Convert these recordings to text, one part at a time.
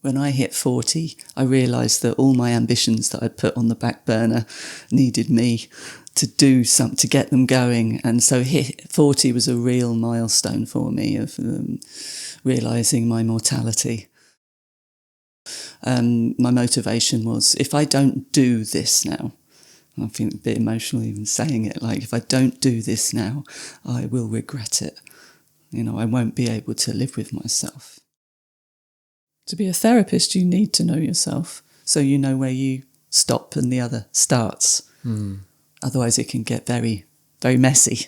when I hit 40, I realised that all my ambitions that I'd put on the back burner needed me to do something to get them going. And so 40 was a real milestone for me of realising my mortality. My motivation was, if I don't do this now, I feel a bit emotional even saying it, like if I don't do this now, I will regret it. I won't be able to live with myself. To be a therapist, you need to know yourself, so you know where you stop and the other starts. Otherwise it can get very, very messy.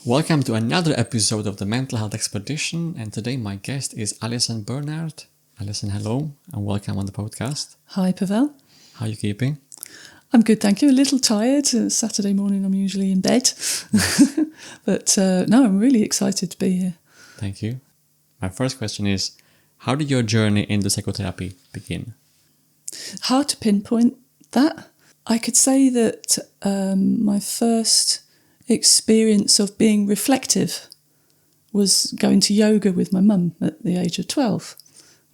Welcome to another episode of the Mental Health Expedition, and today my guest is Alison Burnard. Alison, hello, and welcome on the podcast. Hi, Pavel. How are you keeping? I'm good, thank you. A little tired. Saturday morning I'm usually in bed. But no, I'm really excited to be here. Thank you. My first question is, how did your journey into psychotherapy begin? Hard to pinpoint that. I could say that my first experience of being reflective was going to yoga with my mum at the age of 12.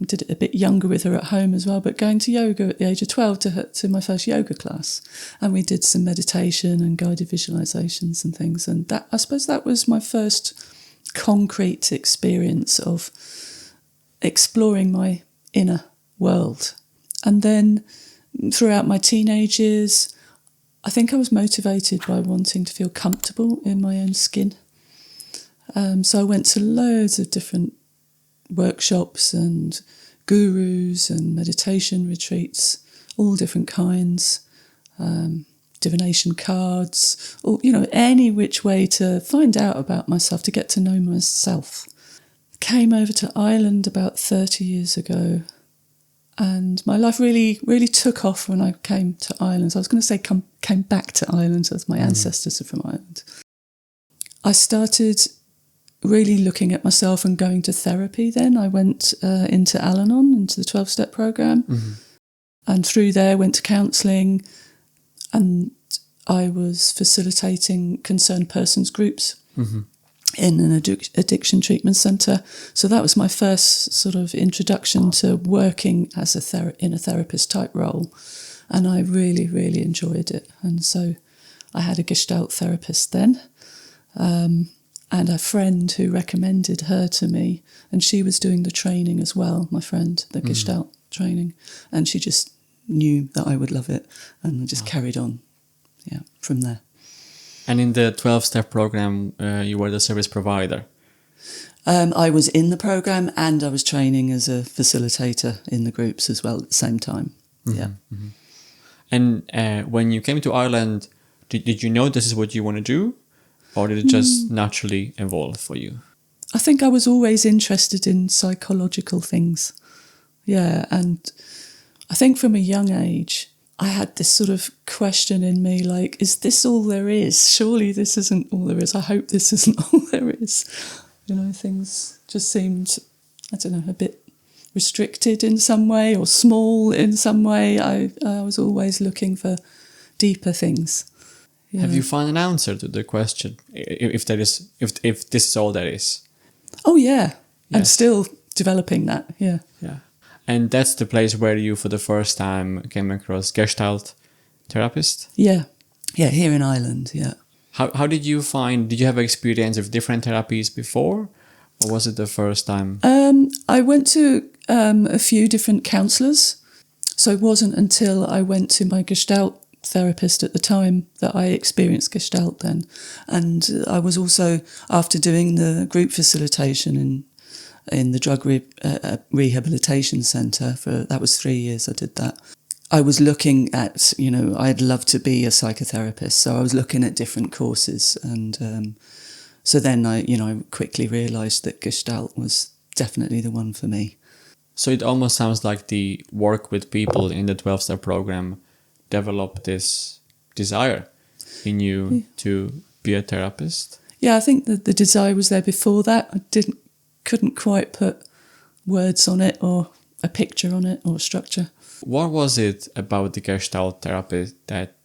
I did it a bit younger with her at home as well, but going to yoga at the age of 12 to my first yoga class. And we did some meditation and guided visualizations and things. And that, I suppose that was my first concrete experience of exploring my inner world. And then throughout my teenage years, I think I was motivated by wanting to feel comfortable in my own skin. So I went to loads of different workshops and gurus and meditation retreats, all different kinds, divination cards, or, any which way to find out about myself, to get to know myself. Came over to Ireland about 30 years ago, and my life really, really took off when I came to Ireland. So I was going to say came back to Ireland, as my ancestors are from Ireland. I started really looking at myself and going to therapy then. I went into Al-Anon, into the 12-step program, and through there went to counselling, and I was facilitating concerned persons groups in an addiction treatment centre. So that was my first sort of introduction to working as in a therapist type role, and I really, really enjoyed it. And so I had a Gestalt therapist then, and a friend who recommended her to me, and she was doing the training as well, my friend, the Gestalt training, and she just knew that I would love it, and I just carried on from there. And in the 12-step program, you were the service provider? I was in the program and I was training as a facilitator in the groups as well at the same time. And when you came to Ireland, did you know this is what you want to do? Or did it just naturally evolve for you? I think I was always interested in psychological things. Yeah, and I think from a young age, I had this sort of question in me, like, is this all there is? Surely this isn't all there is. I hope this isn't all there is. Things just seemed, a bit restricted in some way or small in some way. I was always looking for deeper things. Yeah. Have you found an answer to the question, if this is all there is? Oh, yeah. Yes. I'm still developing that, yeah. Yeah. And that's the place where you, for the first time, came across Gestalt therapist? Yeah. Yeah, here in Ireland, yeah. How did you have experience of different therapies before? Or was it the first time? I went to a few different counsellors. So it wasn't until I went to my Gestalt therapist at the time that I experienced Gestalt then. And I was also, after doing the group facilitation in the drug rehabilitation centre, that was 3 years I did that. I was looking at, I'd love to be a psychotherapist, so I was looking at different courses, and so then I quickly realised that Gestalt was definitely the one for me. So it almost sounds like the work with people in the 12-step program developed this desire in you to be a therapist? Yeah, I think that the desire was there before that. I couldn't quite put words on it or a picture on it or a structure. What was it about the Gestalt therapy that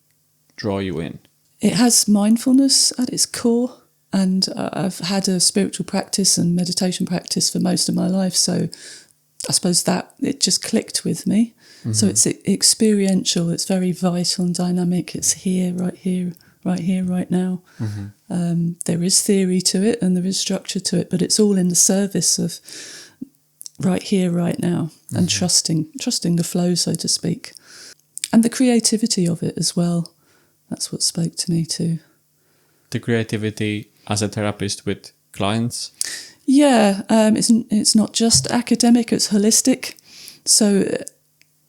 drew you in? It has mindfulness at its core, And I've had a spiritual practice and meditation practice for most of my life, so I suppose that it just clicked with me. Mm-hmm. So it's experiential, it's very vital and dynamic. It's here, right now. Mm-hmm. There is theory to it and there is structure to it, but it's all in the service of right here, right now, mm-hmm. and trusting the flow, so to speak. And the creativity of it as well. That's what spoke to me too. The creativity as a therapist with clients? Yeah, it's not just academic, it's holistic. So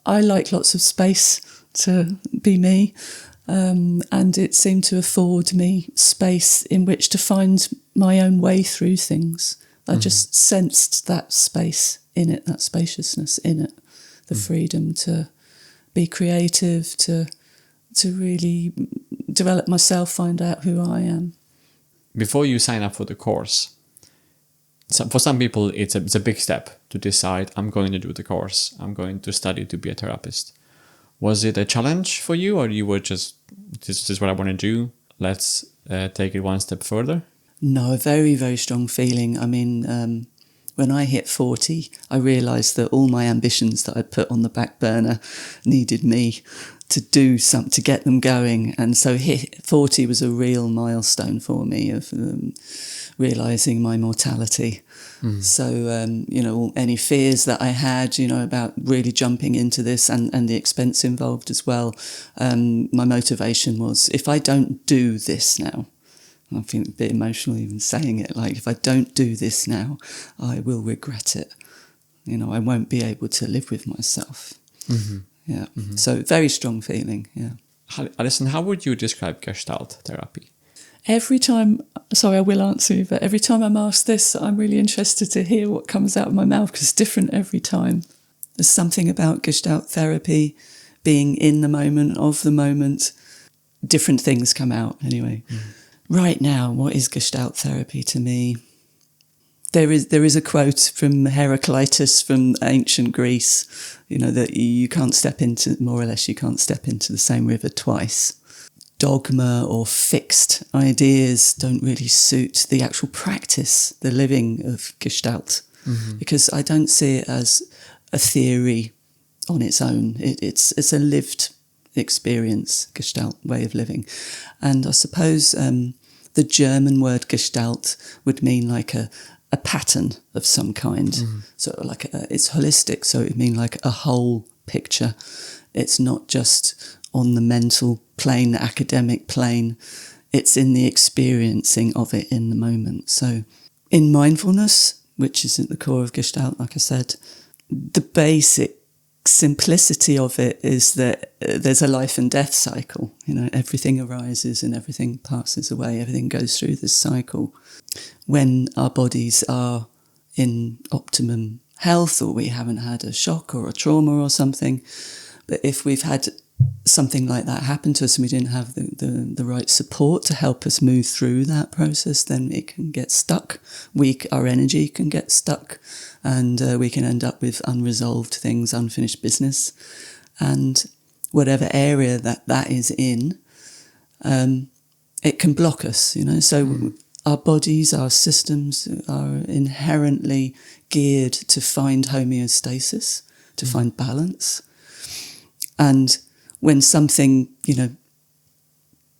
I like lots of space to be me, and it seemed to afford me space in which to find my own way through things. I just sensed that space in it, that spaciousness in it, the freedom to be creative, to really develop myself, find out who I am. Before you sign up for the course, for some people it's a big step to decide, I'm going to do the course, I'm going to study to be a therapist. Was it a challenge for you, or you were just, this is what I want to do, let's take it one step further? No, a very, very strong feeling. I mean, when I hit 40, I realised that all my ambitions that I'd put on the back burner needed me to do something, to get them going. And so 40 was a real milestone for me of realising my mortality. So, any fears that I had, about really jumping into this and the expense involved as well, my motivation was, if I don't do this now, I feel a bit emotional even saying it, like, if I don't do this now, I will regret it. I won't be able to live with myself. Mm-hmm. Yeah. Mm-hmm. So very strong feeling, yeah. Alison, how would you describe Gestalt therapy? Every time, sorry, I will answer you, but every time I'm asked this, I'm really interested to hear what comes out of my mouth, because it's different every time. There's something about Gestalt therapy, being in the moment, of the moment. Different things come out anyway. Right now, what is Gestalt therapy to me? There is a quote from Heraclitus from ancient Greece, that you can't step into, more or less, you can't step into the same river twice. Dogma or fixed ideas don't really suit the actual practice, the living of Gestalt, because I don't see it as a theory on its own. It's a lived experience, Gestalt, way of living. And I suppose the German word Gestalt would mean like a pattern of some kind. So like it's holistic, so it would mean like a whole picture. It's not just on the mental plane, the academic plane. It's in the experiencing of it in the moment. So in mindfulness, which is at the core of Gestalt, like I said, the basic simplicity of it is that there's a life and death cycle. Everything arises and everything passes away. Everything goes through this cycle. When our bodies are in optimum health, or we haven't had a shock or a trauma or something, but if we've had something like that happen to us and we didn't have the right support to help us move through that process, then it can get stuck. Our energy can get stuck, and we can end up with unresolved things, unfinished business. And whatever area that is in, it can block us, So our bodies, our systems are inherently geared to find homeostasis, to find balance. And when something,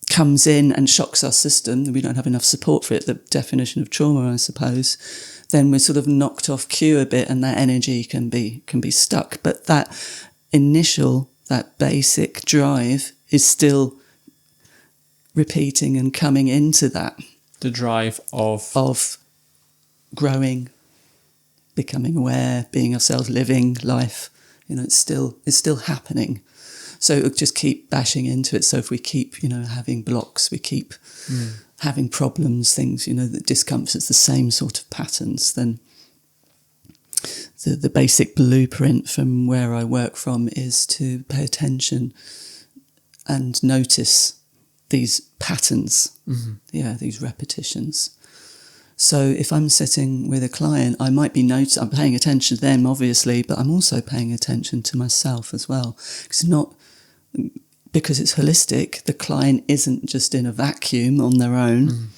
comes in and shocks our system, we don't have enough support for it, the definition of trauma, I suppose, then we're sort of knocked off cue a bit, and that energy can be stuck. But that basic drive is still repeating and coming into that. The drive of growing, becoming aware, being ourselves, living life. It's still happening. So it'll just keep bashing into it. So if we keep, having blocks, we keep having problems, things, that discomforts, the same sort of patterns, then the basic blueprint from where I work from is to pay attention and notice these patterns, these repetitions. So if I'm sitting with a client, I might be I'm paying attention to them, obviously, but I'm also paying attention to myself as well. Because it's holistic, the client isn't just in a vacuum on their own.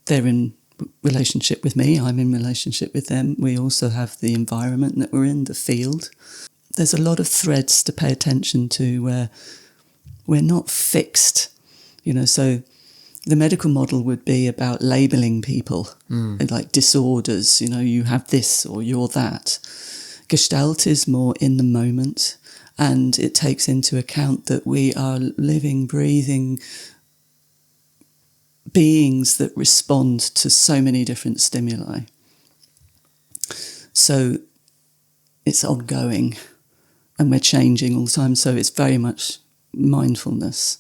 they're in relationship with me, I'm in relationship with them. We also have the environment that we're in, the field. There's a lot of threads to pay attention to where we're not fixed, so the medical model would be about labelling people, like disorders, you have this or you're that. Gestalt is more in the moment, and it takes into account that we are living, breathing beings that respond to so many different stimuli. So it's ongoing and we're changing all the time. So it's very much mindfulness.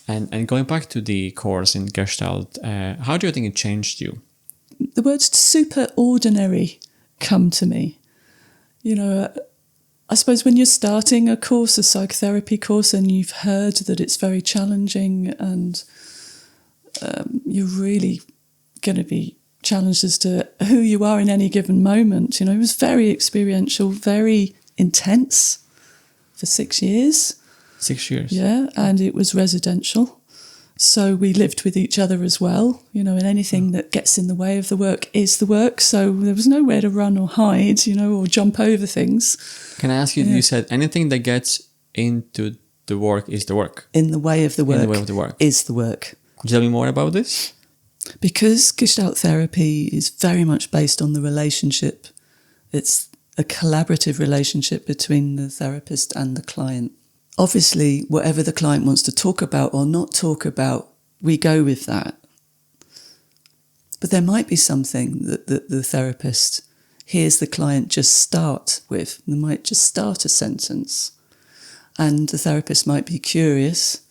And going back to the course in Gestalt, how do you think it changed you? The words super ordinary come to me. I suppose when you're starting a course, a psychotherapy course, and you've heard that it's very challenging and you're really going to be challenged as to who you are in any given moment. It was very experiential, very intense for 6 years. 6 years? Yeah, and it was residential. So we lived with each other as well, and anything that gets in the way of the work is the work. So there was nowhere to run or hide, or jump over things. Can I ask you, you said anything that gets into the work is the work? In the way of the work, in the way of the work is the work. Could you tell me more about this? Because Gestalt therapy is very much based on the relationship. It's a collaborative relationship between the therapist and the client. Obviously, whatever the client wants to talk about or not talk about, we go with that. But there might be something that the therapist hears the client just start with. They might just start a sentence. And the therapist might be curious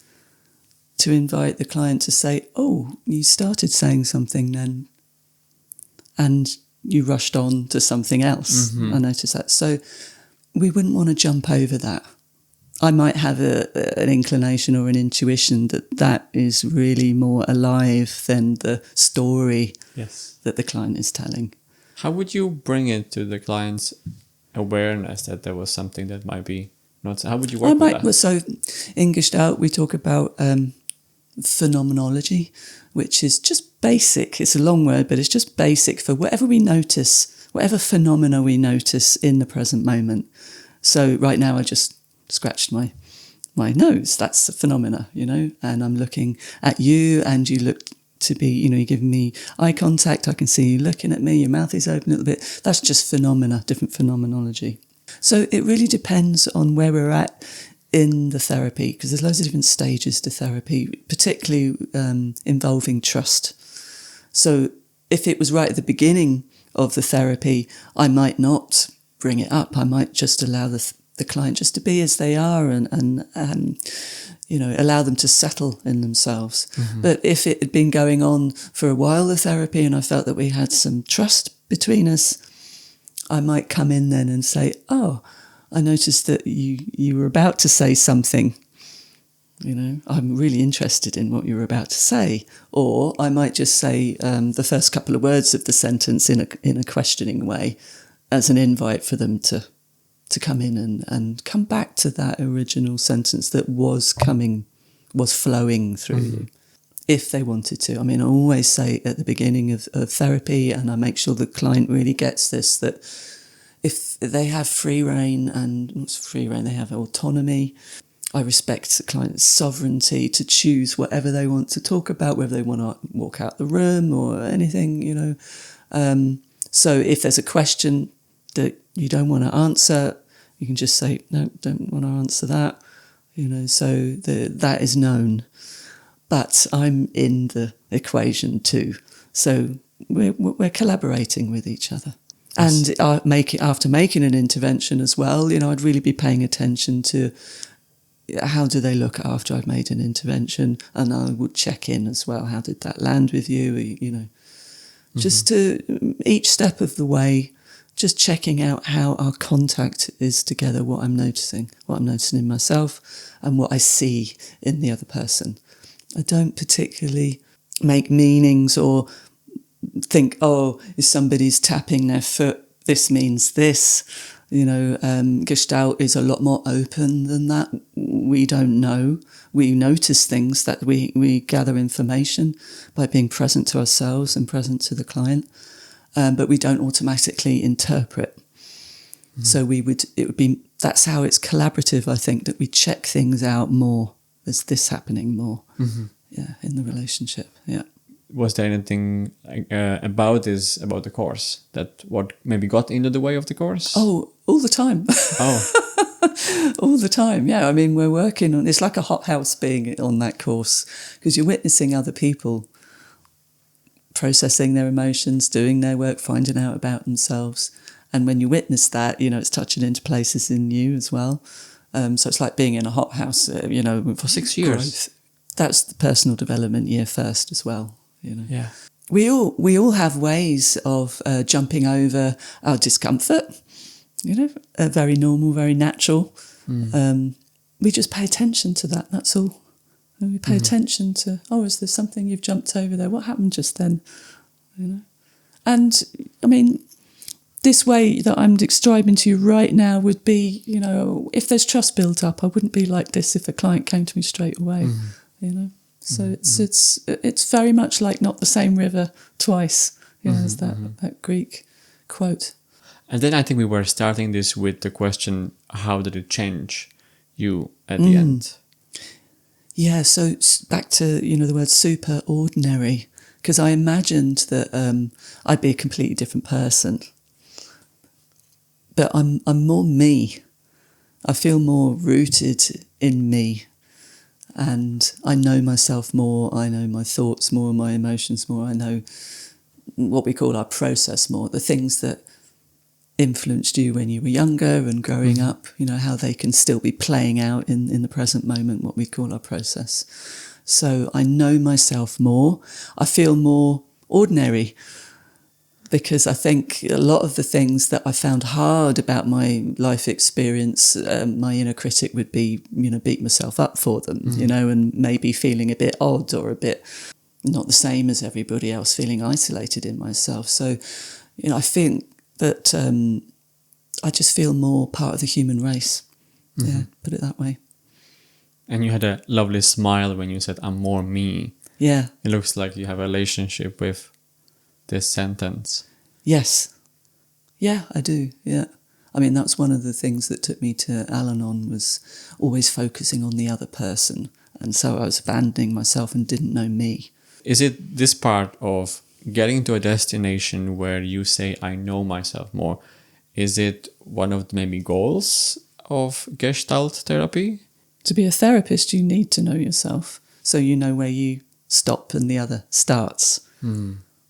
to invite the client to say, oh, you started saying something then, and you rushed on to something else. Mm-hmm. I noticed that. So we wouldn't want to jump over that. I might have an inclination or an intuition that is really more alive than the story that the client is telling. How would you bring it to the client's awareness that there was something that might be not? How would you work with that? So in Gestalt, we talk about phenomenology, which is just basic. It's a long word, but it's just basic for whatever we notice, whatever phenomena we notice in the present moment. So right now I just scratched my nose. That's a phenomena, and I'm looking at you and you look to be, you're giving me eye contact. I can see you looking at me. Your mouth is open a little bit. That's just phenomena, different phenomenology. So it really depends on where we're at in the therapy, because there's loads of different stages to therapy, particularly involving trust. So if it was right at the beginning of the therapy, I might not bring it up. I might just allow the client just to be as they are and allow them to settle in themselves. Mm-hmm. But if it had been going on for a while, the therapy, and I felt that we had some trust between us, I might come in then and say, oh, I noticed that you were about to say something. I'm really interested in what you were about to say. Or I might just say the first couple of words of the sentence in a questioning way as an invite for them to come in and come back to that original sentence that was flowing through you, if they wanted to. I mean, I always say at the beginning of therapy, and I make sure the client really gets this, that if they have free rein, and what's free rein, they have autonomy. I respect the client's sovereignty to choose whatever they want to talk about, whether they want to walk out the room or anything, So if there's a question that you don't want to answer, you can just say, no, don't want to answer that, so that is known. But I'm in the equation too. So we're collaborating with each other. Yes. And after making an intervention as well, I'd really be paying attention to how do they look after I've made an intervention, and I would check in as well. How did that land with you? Just to each step of the way, just checking out how our contact is together, what I'm noticing in myself and what I see in the other person. I don't particularly make meanings or think, oh, if somebody's tapping their foot, this means this. Gestalt is a lot more open than that. we don't know. We notice things, that we gather information by being present to ourselves and present to the client, but we don't automatically interpret. So that's how it's collaborative, I think, that we check things out more. Is this happening more? In the relationship, Was there anything about the course that what maybe got into the way of the course? Oh, all the time. All the time, yeah. I mean, we're working on, it's like a hothouse being on that course, because you're witnessing other people processing their emotions, doing their work, finding out about themselves. And when you witness that, it's touching into places in you as well. So it's like being in a hothouse, for 6 years. Growth. That's the personal development year first as well. Yeah. We all have ways of jumping over our discomfort. Very normal, very natural. We just pay attention to that. That's all. And we pay attention to, is there something you've jumped over there? What happened just then? And I mean, this way that I'm describing to you right now would be, if there's trust built up, I wouldn't be like this if a client came to me straight away. So it's very much like not the same river twice. As that Greek quote. And then I think we were starting this with the question, how did it change you at the end? Yeah, so back to, the word super ordinary, because I imagined that I'd be a completely different person. But I'm more me. I feel more rooted in me. And I know myself more, I know my thoughts more, my emotions more, I know what we call our process more, the things that influenced you when you were younger and growing up, how they can still be playing out in the present moment, what we call our process. So I know myself more. I feel more ordinary, because I think a lot of the things that I found hard about my life experience, my inner critic would be, beat myself up for them, and maybe feeling a bit odd or a bit not the same as everybody else, feeling isolated in myself. So, I think that I just feel more part of the human race. Yeah, put it that way. And you had a lovely smile when you said, I'm more me. Yeah. It looks like you have a relationship with this sentence. Yes. Yeah, I do. Yeah. I mean, that's one of the things that took me to Al-Anon, was always focusing on the other person. And so I was abandoning myself and didn't know me. Is it this part of getting to a destination where you say, I know myself more? Is it one of the maybe goals of Gestalt therapy? To be a therapist, you need to know yourself. So you know where you stop and the other starts.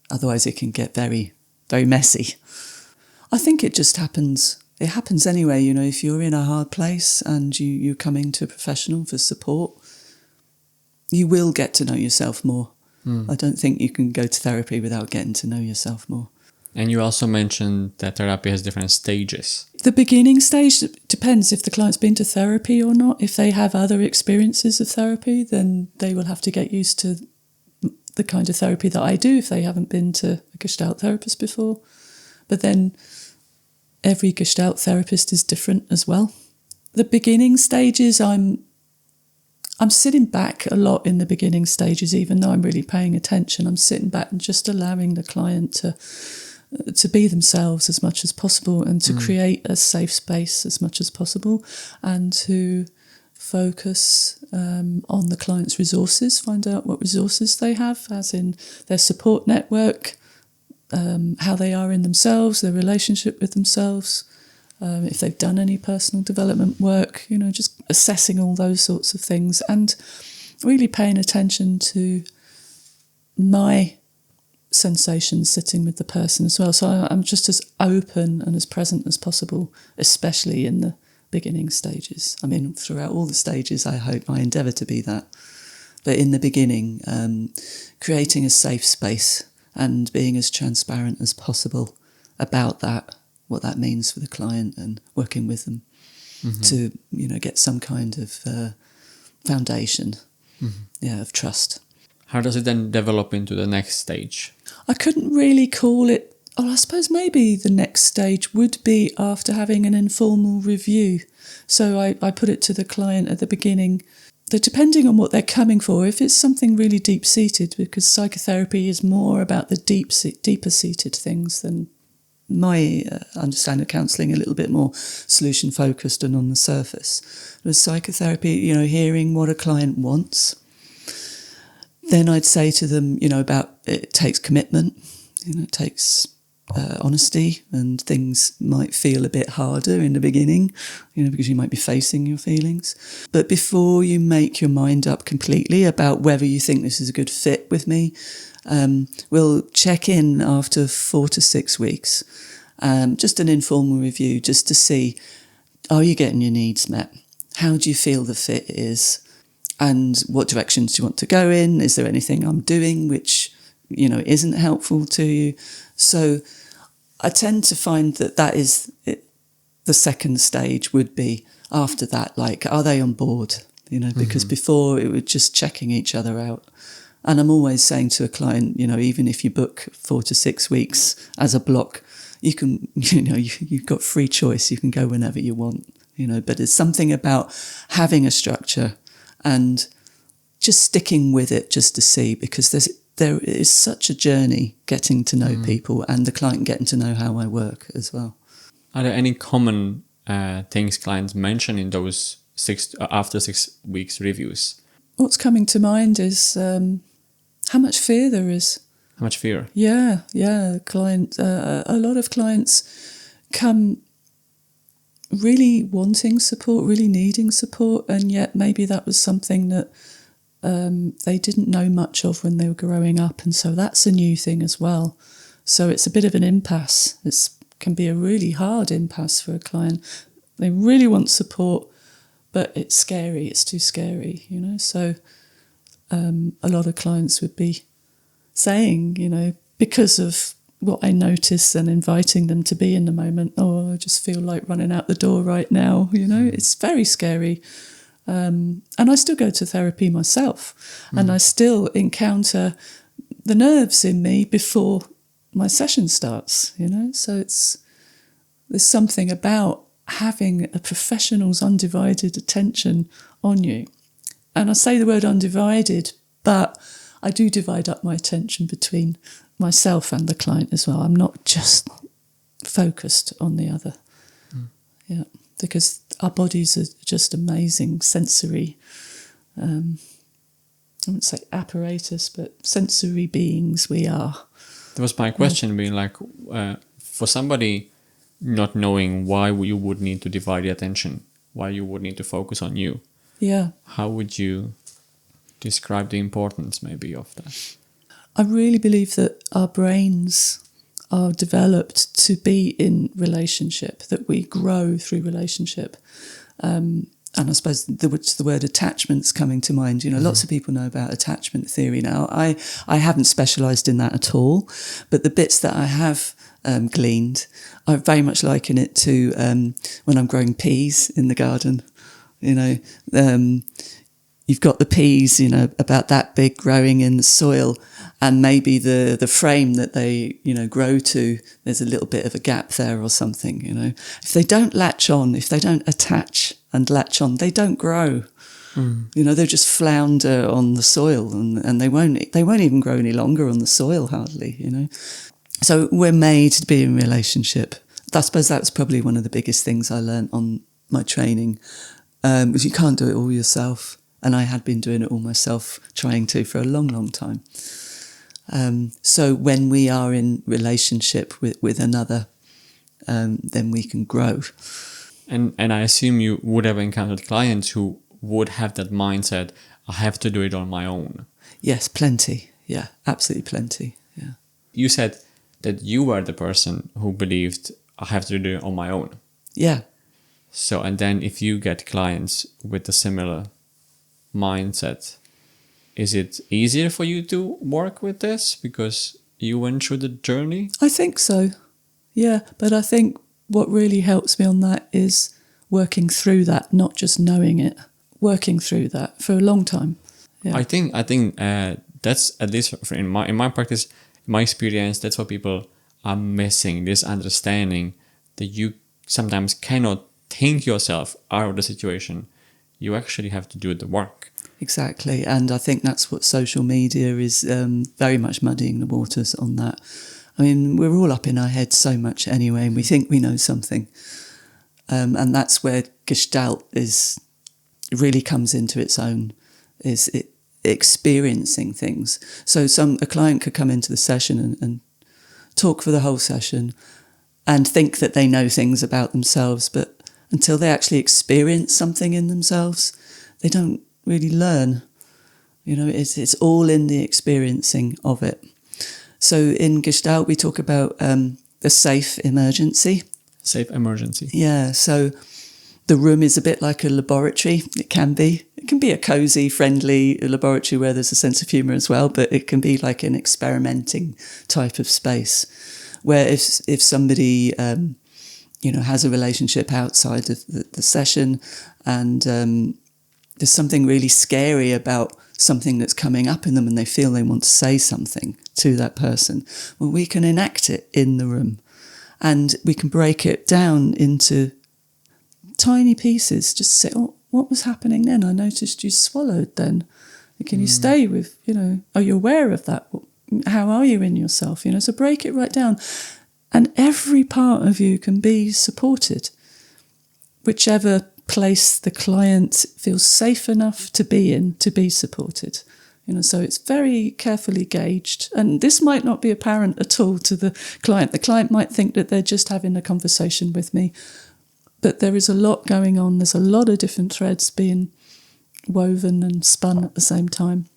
Otherwise it can get very, very messy. I think it just happens. It happens anyway, if you're in a hard place and you're coming to a professional for support, you will get to know yourself more. I don't think you can go to therapy without getting to know yourself more. And you also mentioned that therapy has different stages. The beginning stage depends if the client's been to therapy or not. If they have other experiences of therapy, then they will have to get used to the kind of therapy that I do if they haven't been to a Gestalt therapist before. But then every Gestalt therapist is different as well. The beginning stages, I'm sitting back a lot in the beginning stages, even though I'm really paying attention. I'm sitting back and just allowing the client to be themselves as much as possible, and to create a safe space as much as possible, and to focus on the client's resources, find out what resources they have, as in their support network, how they are in themselves, their relationship with themselves, if they've done any personal development work, just assessing all those sorts of things, and really paying attention to my sensations sitting with the person as well. So I'm just as open and as present as possible, especially in the beginning stages. I mean, throughout all the stages, I endeavour to be that. But in the beginning, creating a safe space and being as transparent as possible about that, what that means for the client, and working with them to, get some kind of foundation of trust. How does it then develop into the next stage? I couldn't really call it Oh, I suppose maybe the next stage would be after having an informal review. So I put it to the client at the beginning that depending on what they're coming for, if it's something really deep-seated, because psychotherapy is more about the deeper-seated things than my understanding of counselling, a little bit more solution-focused and on the surface. With psychotherapy, hearing what a client wants, then I'd say to them, about it takes commitment, it takes honesty, and things might feel a bit harder in the beginning, because you might be facing your feelings. But before you make your mind up completely about whether you think this is a good fit with me, we'll check in after 4 to 6 weeks, just an informal review, just to see, are you getting your needs met? How do you feel the fit is? And what directions do you want to go in? Is there anything I'm doing which, isn't helpful to you? So I tend to find that is it. The second stage would be after that, like, are they on board? Because before it was just checking each other out. And I'm always saying to a client, even if you book 4 to 6 weeks as a block, you can, you've got free choice. You can go whenever you want, but it's something about having a structure and just sticking with it just to see, because there is such a journey getting to know people and the client getting to know how I work as well. Are there any common things clients mention in those after 6 weeks reviews? What's coming to mind is how much fear there is. How much fear? Yeah. A lot of clients come really wanting support, really needing support, and yet maybe that was something that they didn't know much of when they were growing up, and so that's a new thing as well. So it's a bit of an impasse. It can be a really hard impasse for a client. They really want support, but it's scary. It's too scary, So a lot of clients would be saying, because of what I notice and inviting them to be in the moment, oh, I just feel like running out the door right now, It's very scary. And I still go to therapy myself, and I still encounter the nerves in me before my session starts, So there's something about having a professional's undivided attention on you. And I say the word undivided, but I do divide up my attention between myself and the client as well. I'm not just focused on the other. Yeah. Because our bodies are just amazing sensory, I wouldn't say apparatus, but sensory beings we are. That was my question, being like, for somebody not knowing why you would need to divide the attention, why you would need to focus on you. Yeah. How would you describe the importance maybe of that? I really believe that our brains are developed to be in relationship, that we grow through relationship. And I suppose the word attachment's coming to mind. Lots of people know about attachment theory now. I haven't specialised in that at all, but the bits that I have gleaned, I very much liken it to when I'm growing peas in the garden. You've got the peas, about that big, growing in the soil, and maybe the frame that they, grow to, there's a little bit of a gap there or something, If they don't latch on, if they don't attach and latch on, they don't grow. They'll just flounder on the soil, and they won't even grow any longer on the soil, hardly, So we're made to be in relationship. I suppose that's probably one of the biggest things I learned on my training, because you can't do it all yourself. And I had been doing it all myself, trying to, for a long, long time. So when we are in relationship with another, then we can grow. And I assume you would have encountered clients who would have that mindset, I have to do it on my own. Yes, plenty. Yeah, absolutely plenty. Yeah. You said that you were the person who believed, I have to do it on my own. Yeah. So, and then if you get clients with a similar mindset, is it easier for you to work with this because you went through the journey? I think so. Yeah, but I think what really helps me on that is working through that, not just knowing it, working through that for a long time. Yeah. I think that's, at least in my practice, in my experience, that's what people are missing, this understanding that you sometimes cannot think yourself out of the situation. You actually have to do the work. Exactly. And I think that's what social media is very much muddying the waters on that. I mean, we're all up in our heads so much anyway, and we think we know something. And that's where Gestalt really comes into its own, is it experiencing things. So a client could come into the session and talk for the whole session and think that they know things about themselves, but until they actually experience something in themselves, they don't really learn. You know, it's all in the experiencing of it. So in Gestalt, we talk about the safe emergency. Safe emergency. Yeah, so the room is a bit like a laboratory. It can be a cosy, friendly laboratory where there's a sense of humour as well, but it can be like an experimenting type of space where if somebody has a relationship outside of the session and there's something really scary about something that's coming up in them and they feel they want to say something to that person, well, we can enact it in the room and we can break it down into tiny pieces. Just say, oh, what was happening then? I noticed you swallowed then. Can you stay with, are you aware of that? How are you in yourself? So break it right down. And every part of you can be supported, whichever place the client feels safe enough to be in, to be supported. So it's very carefully gauged. And this might not be apparent at all to the client. The client might think that they're just having a conversation with me. But there is a lot going on. There's a lot of different threads being woven and spun at the same time.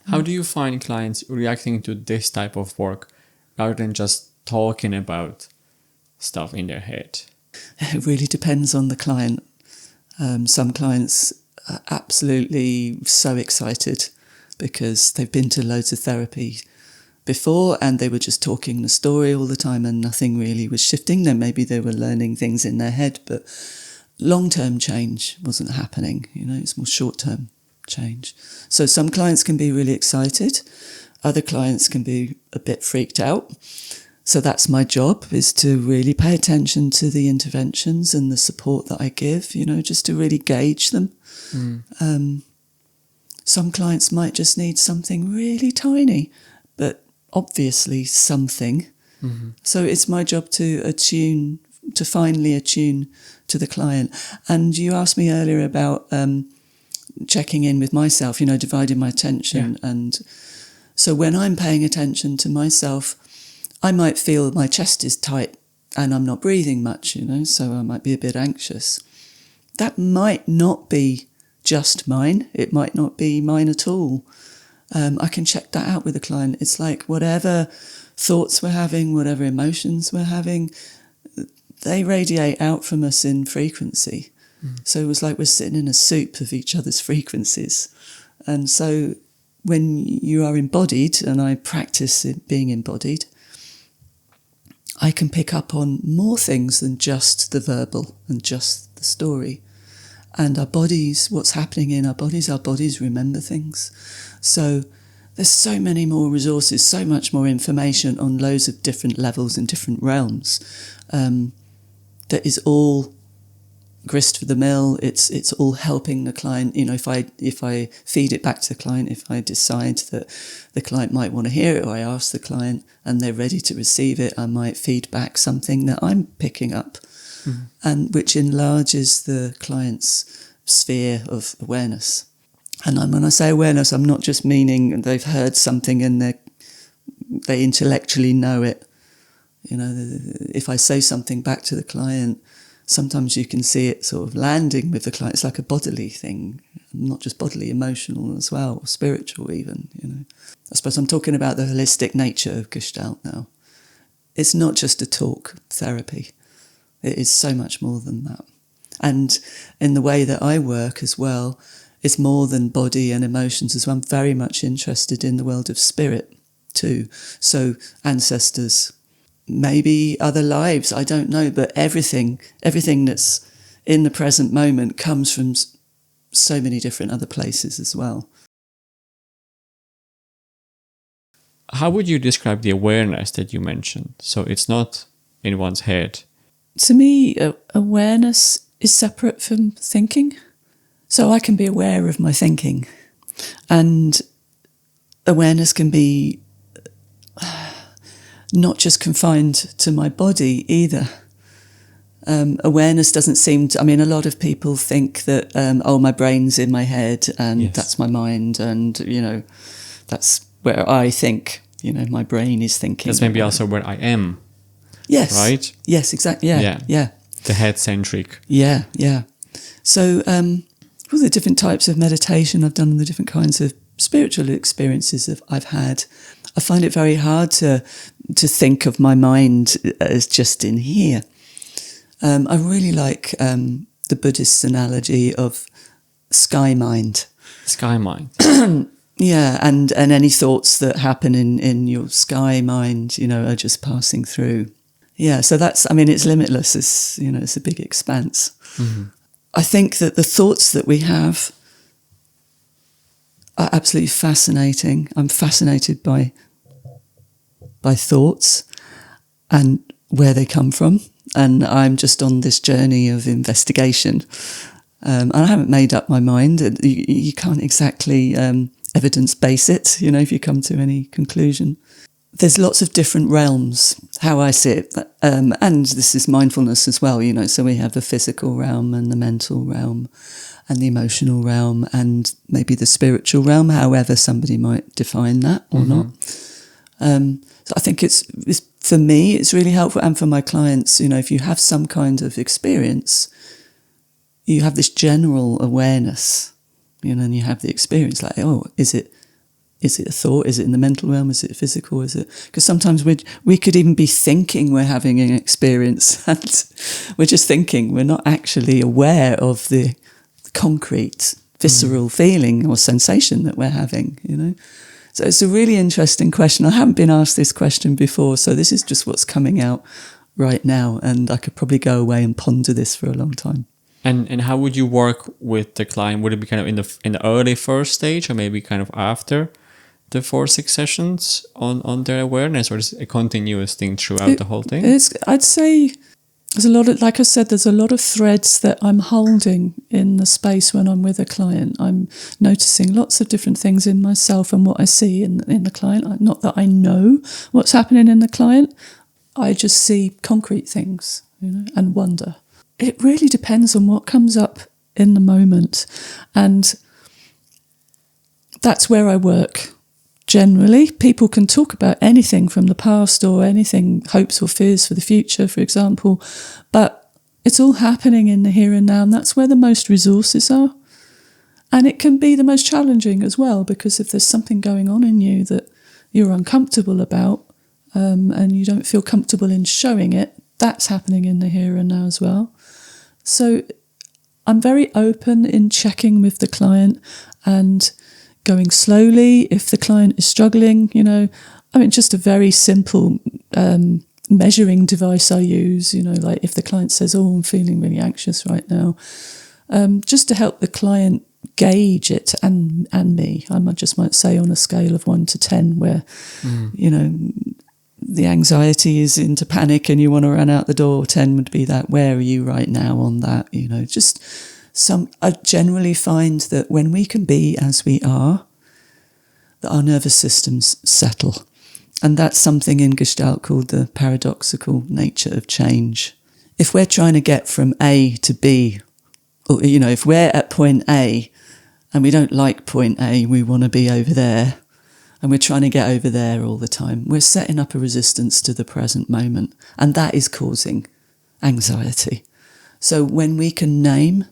How do you find clients reacting to this type of work rather than just talking about stuff in their head? It really depends on the client. Some clients are absolutely so excited because they've been to loads of therapy before and they were just talking the story all the time and nothing really was shifting. Then maybe they were learning things in their head, but long-term change wasn't happening. It's more short-term change. So some clients can be really excited. Other clients can be a bit freaked out. So that's my job, is to really pay attention to the interventions and the support that I give, just to really gauge them. Some clients might just need something really tiny, but obviously something. Mm-hmm. So it's my job to finally attune to the client. And you asked me earlier about checking in with myself, dividing my attention. Yeah. And so when I'm paying attention to myself, I might feel my chest is tight and I'm not breathing much, so I might be a bit anxious. That might not be just mine. It might not be mine at all. I can check that out with the client. It's like whatever thoughts we're having, whatever emotions we're having, they radiate out from us in frequency. So it was like we're sitting in a soup of each other's frequencies. And so when you are embodied, and I practice being embodied, I can pick up on more things than just the verbal and just the story. And our bodies, what's happening in our bodies remember things. So there's so many more resources, so much more information on loads of different levels and different realms that is all grist for the mill. It's all helping the client. If I feed it back to the client, if I decide that the client might want to hear it, or I ask the client and they're ready to receive it, I might feed back something that I'm picking up, and which enlarges the client's sphere of awareness. And when I say awareness, I'm not just meaning they've heard something and they intellectually know it. If I say something back to the client, sometimes you can see it sort of landing with the client. It's like a bodily thing, not just bodily, emotional as well, or spiritual even, I suppose I'm talking about the holistic nature of Gestalt now. It's not just a talk therapy. It is so much more than that. And in the way that I work as well, it's more than body and emotions as well. I'm very much interested in the world of spirit too. So ancestors, maybe other lives, I don't know, but everything that's in the present moment comes from so many different other places as well. how would you describe the awareness that you mentioned? So it's not in one's head. To me, awareness is separate from thinking. So I can be aware of my thinking, and awareness can be not just confined to my body either. Awareness doesn't seem to, I mean, a lot of people think that, my brain's in my head and Yes. that's my mind, and, that's where I think, my brain is thinking. That's maybe also where I am. Yes. Right? Yes, exactly. Yeah. The head-centric. Yeah. So, all the different types of meditation I've done and the different kinds of spiritual experiences that I've had, I find it very hard to think of my mind as just in here. I really like the Buddhist analogy of sky mind. Sky mind. Yeah, and any thoughts that happen in your sky mind, are just passing through. Yeah, so it's limitless. It's a big expanse. Mm-hmm. I think that the thoughts that we have are absolutely fascinating. I'm fascinated by thoughts and where they come from. And I'm just on this journey of investigation. And I haven't made up my mind. You can't exactly evidence-base it, if you come to any conclusion. There's lots of different realms, how I see it. And this is mindfulness as well, so we have the physical realm and the mental realm and the emotional realm and maybe the spiritual realm, however somebody might define that or not. So I think it's for me, it's really helpful, and for my clients, if you have some kind of experience, you have this general awareness, and you have the experience like, is it a thought? Is it in the mental realm? Is it physical? Is it? Because sometimes we could even be thinking we're having an experience and we're just thinking. We're not actually aware of the concrete, visceral feeling or sensation that we're having, So it's a really interesting question. I haven't been asked this question before, so this is just what's coming out right now, and I could probably go away and ponder this for a long time. And how would you work with the client? Would it be kind of in the early first stage, or maybe kind of after the 4-6 sessions on their awareness, or is it a continuous thing throughout the whole thing? I'd say there's a lot of, like I said, there's a lot of threads that I'm holding in the space when I'm with a client. I'm noticing lots of different things in myself and what I see in the client. Not that I know what's happening in the client, I just see concrete things, and wonder. It really depends on what comes up in the moment, and that's where I work. Generally, people can talk about anything from the past or anything, hopes or fears for the future, for example, but it's all happening in the here and now, and that's where the most resources are. And it can be the most challenging as well, because if there's something going on in you that you're uncomfortable about, and you don't feel comfortable in showing it, that's happening in the here and now as well. So I'm very open in checking with the client and going slowly if the client is struggling, just a very simple measuring device I use, like if the client says, I'm feeling really anxious right now, just to help the client gauge it and me. I just might say on a scale of 1 to 10 where, the anxiety is into panic and you want to run out the door. 10 would be that, where are you right now on that? I generally find that when we can be as we are, that our nervous systems settle. And that's something in Gestalt called the paradoxical nature of change. If we're trying to get from A to B, or, if we're at point A and we don't like point A, we want to be over there, and we're trying to get over there all the time, we're setting up a resistance to the present moment, and that is causing anxiety. So when we can name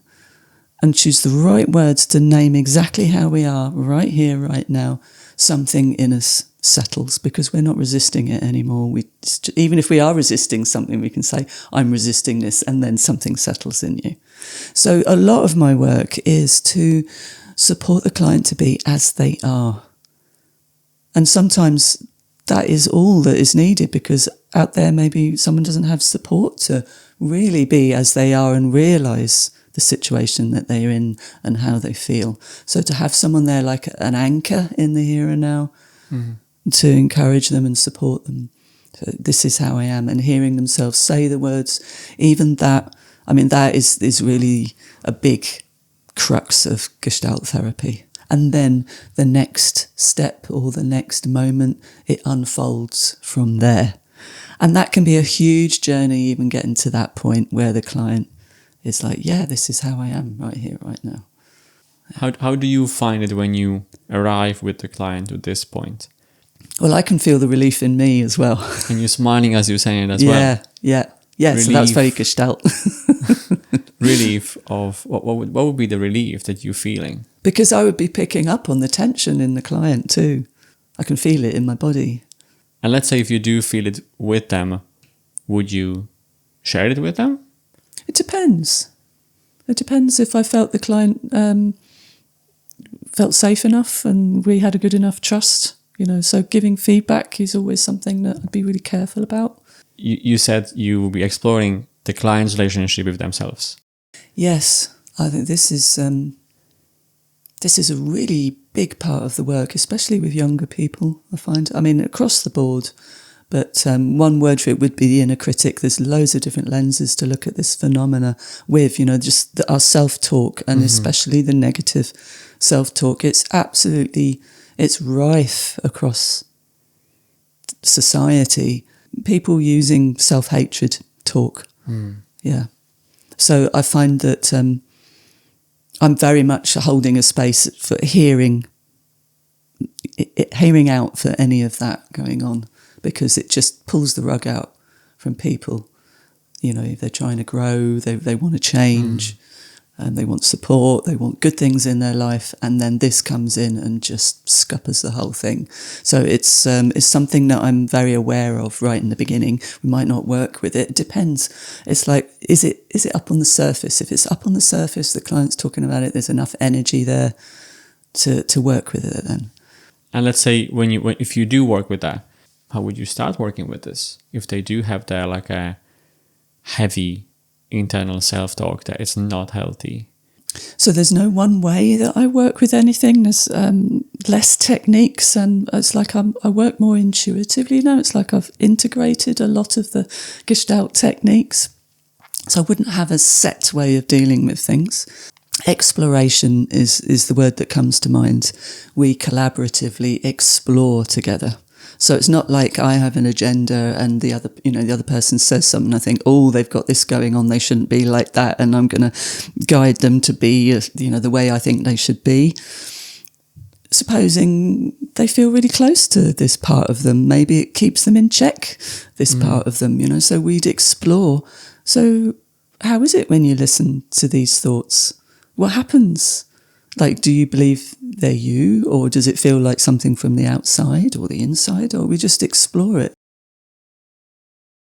and choose the right words to name exactly how we are right here, right now, something in us settles, because we're not resisting it anymore. Even if we are resisting something, we can say, I'm resisting this, and then something settles in you. So a lot of my work is to support the client to be as they are. And sometimes that is all that is needed, because out there maybe someone doesn't have support to really be as they are and realise the situation that they're in and how they feel. So to have someone there like an anchor in the here and now, to encourage them and support them. So this is how I am, and hearing themselves say the words, even that, I mean, that is really a big crux of Gestalt therapy. And then the next step or the next moment, it unfolds from there. And that can be a huge journey, even getting to that point where the client is like, yeah, this is how I am right here, right now. How do you find it when you arrive with the client to this point? Well, I can feel the relief in me as well. And you're smiling as you're saying it as well. Yeah. Relief. So that's very Gestalt. Relief of, what would be the relief that you're feeling? Because I would be picking up on the tension in the client too. I can feel it in my body. And let's say if you do feel it with them, would you share it with them? It depends. It depends if I felt the client felt safe enough and we had a good enough trust. So giving feedback is always something that I'd be really careful about. You said you will be exploring the client's relationship with themselves. Yes, I think this is a really big part of the work, especially with younger people, I find. I mean, across the board. But one word for it would be the inner critic. There's loads of different lenses to look at this phenomena with, just our self-talk, and especially the negative self-talk. It's rife across society. People using self-hatred talk. Yeah. So I find that I'm very much holding a space for hearing out for any of that going on, because it just pulls the rug out from people. They're trying to grow, they want to change, and they want support, they want good things in their life, and then this comes in and just scuppers the whole thing. So it's something that I'm very aware of right in the beginning. We might not work with it. It depends. It's like, is it up on the surface? If it's up on the surface, the client's talking about it, there's enough energy there to work with it then. And let's say if you do work with that, how would you start working with this? If they do have their like a heavy internal self-talk that it's not healthy. So there's no one way that I work with anything. There's less techniques, and it's like I work more intuitively now. It's like I've integrated a lot of the Gestalt techniques. So I wouldn't have a set way of dealing with things. Exploration is the word that comes to mind. We collaboratively explore together. So it's not like I have an agenda and the other person says something. I think, oh, they've got this going on. They shouldn't be like that, and I'm going to guide them to be, the way I think they should be. Supposing they feel really close to this part of them, maybe it keeps them in check. This part of them, So we'd explore. So how is it when you listen to these thoughts? What happens? Like, do you believe they're you, or does it feel like something from the outside or the inside, or we just explore it?